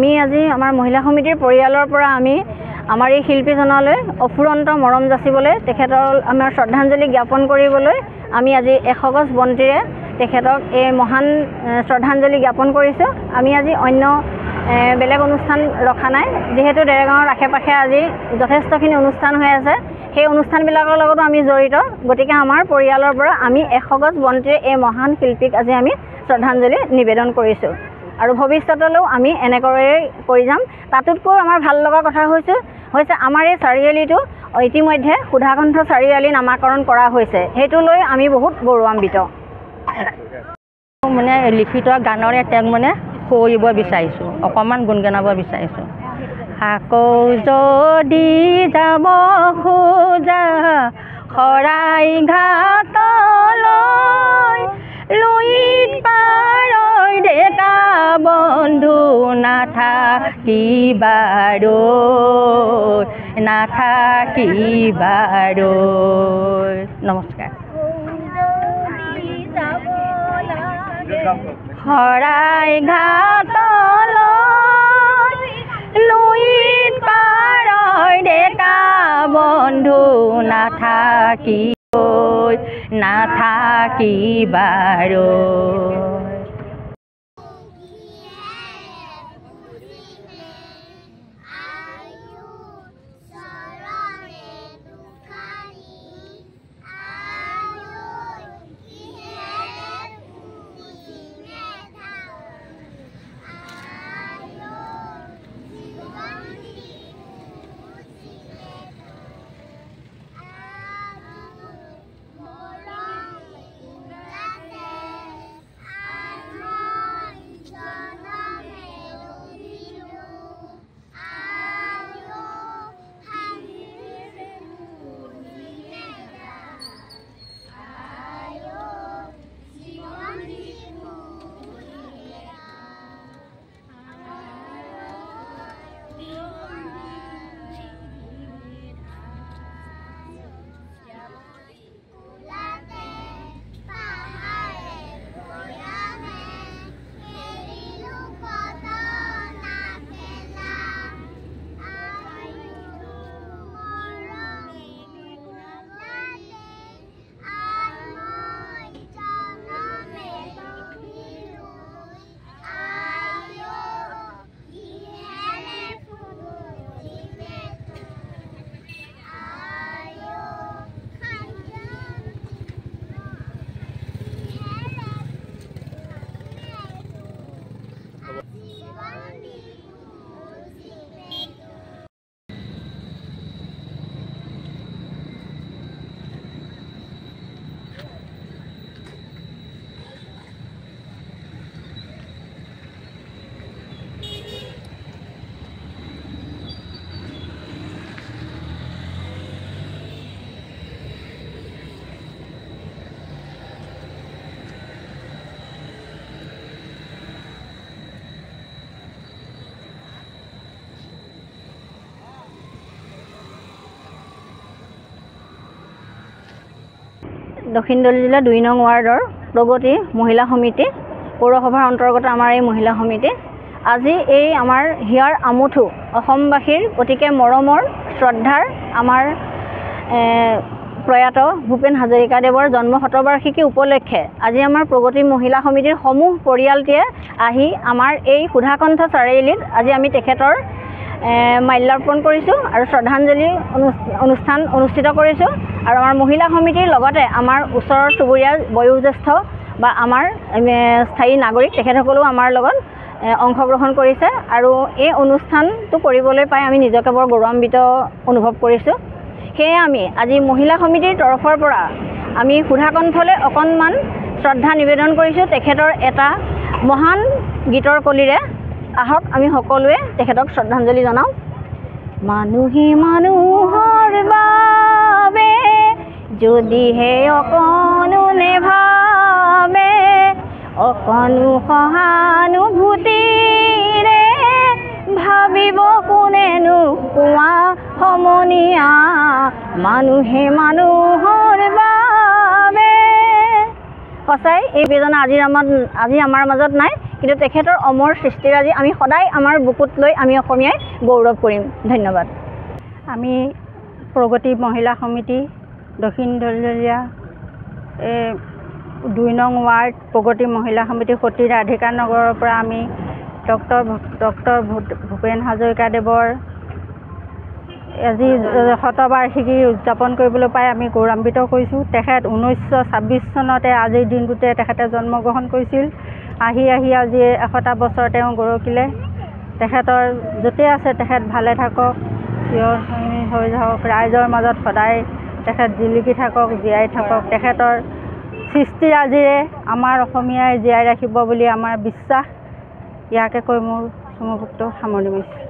আমি আজি আমাৰ মহিলা সমিতিৰ পৰিয়ালৰ পৰা আমি আমাৰ এই শিল্পীজনলৈ অফুৰন্ত মৰম যাচিবলৈ তেখেতৰ আমাৰ শ্ৰদ্ধাঞ্জলি জ্ঞাপন কৰিবলৈ আমি আজি 100 গছ বন্তিৰে তেখেতক এই মহান শ্ৰদ্ধাঞ্জলি জ্ঞাপন কৰিছোঁ। আমি আজি অন্য বেলেগ অনুষ্ঠান ৰখা নাই, যিহেতু দেৰগাঁৱৰ আশে-পাশে আজি যথেষ্টখিনি অনুষ্ঠান হৈ আছে, সেই অনুষ্ঠানবিলাকৰ লগতো আমি জড়িত। গতিকে আমাৰ পৰিয়ালৰ পৰা আমি 100 গছ বন্তিৰে এই মহান শিল্পীক আজি আমি শ্ৰদ্ধাঞ্জলি নিবেদন কৰিছোঁ আৰু ভৱিষ্যতলৈও আমি এনেকৈয়ে কৰি যাম। তাতোতকৈ আমাৰ ভাল লগা কথা হৈছে আমাৰ এই চাৰিআলিটো ইতিমধ্যে সুধাকণ্ঠ চাৰিআলি নামাকৰণ কৰা হৈছে, সেইটো লৈ আমি বহুত গৌৰৱান্বিত। মানে লিখিত গানৰে তেওঁক মানে কৰিব বিচাৰিছোঁ, অকণমান গুণগুণাব বিচাৰিছোঁ। আকৌ যদি যাব খোজা শৰাই ঘাটলৈ, লুইত পাৰৈ ডেকা বন্ধু নাথাকিবাৰৈ। নমস্কাৰ। শৰাই ঘাটলৈ, লুইত পাৰৈ ডেকা বন্ধু নাথাকিবাৰৈ। দক্ষিণ দলি জিলা 2 নং ৱাৰ্ডৰ প্ৰগতি মহিলা সমিতি পৌৰসভাৰ অন্তৰ্গত আমাৰ এই মহিলা সমিতি আজি এই আমাৰ হিয়াৰ আমুঠু অসমবাসীৰ অতিকে মৰমৰ শ্ৰদ্ধাৰ আমাৰ প্ৰয়াত ভূপেন হাজৰিকাদেৱৰ জন্ম শতবাৰ্ষিকী উপলক্ষে আজি আমাৰ প্ৰগতি মহিলা সমিতিৰ সমূহ পৰিয়ালটিয়ে আহি আমাৰ এই সুধাকণ্ঠ চাৰিআলিত আজি আমি তেখেতৰ মাল্যাৰ্পণ কৰিছোঁ আৰু শ্ৰদ্ধাঞ্জলি অনুষ্ঠান অনুষ্ঠিত কৰিছোঁ। আৰু আমাৰ মহিলা সমিতিৰ লগতে আমাৰ ওচৰৰ চুবুৰীয়াৰ বয়োজ্যেষ্ঠ বা আমাৰ স্থায়ী নাগৰিক তেখেতসকলেও আমাৰ লগত অংশগ্ৰহণ কৰিছে আৰু এই অনুষ্ঠানটো কৰিবলৈ পাই আমি নিজকে বৰ গৌৰৱান্বিত অনুভৱ কৰিছোঁ। সেয়ে আমি আজি মহিলা সমিতিৰ তৰফৰ পৰা আমি সুধাকণ্ঠলৈ অকণমান শ্ৰদ্ধা নিবেদন কৰিছোঁ তেখেতৰ এটা মহান গীতৰ কলিৰে। আহক আমি সকলোৱে তেখেতক শ্ৰদ্ধাঞ্জলি জনাওঁ। মানুহে মানুহৰ বাবে যদিহে অকণো নেভাবে, অকণো সহানুভূতিৰে ভাবিব কোনেনো কোৱা সমনীয়া, মানুহে মানুহৰ বাবে। সঁচাই এই বেদনা আজি আমাৰ মাজত নাই, কিন্তু তেখেতৰ অমৰ সৃষ্টিৰাজি আমি সদায় আমাৰ বুকুত লৈ আমি অসমীয়াই গৌৰৱ কৰিম। ধন্যবাদ। আমি প্ৰগতি মহিলা সমিতি দক্ষিণ দলীয়া 2 নং ৱাৰ্ড প্ৰগতি মহিলা সমিতি সতী ৰাধিকা নগৰৰ পৰা আমি ডক্টৰ ভূপেন হাজৰিকাদেৱৰ আজি শতবাৰ্ষিকী উদযাপন কৰিবলৈ পাই আমি গৌৰৱান্বিত কৰিছোঁ। তেখেত 1926 চনতে আজিৰ দিনটোতে তেখেতে জন্মগ্ৰহণ কৰিছিল। আহি আজি 100টা বছৰ তেওঁ গৰকিলে। তেখেতৰ য'তে আছে তেখেত ভালে থাকক, চিৰস্থায়ী হৈ যাওক, ৰাইজৰ মাজত সদায় তেখেত জিলিকি থাকক, জীয়াই থাকক। তেখেতৰ সৃষ্টিৰাজিৰে আমাৰ অসমীয়াই জীয়াই ৰাখিব বুলি আমাৰ বিশ্বাস। ইয়াকে কৈ মোৰ চমুভুক্ত সামৰণি মাৰিছোঁ।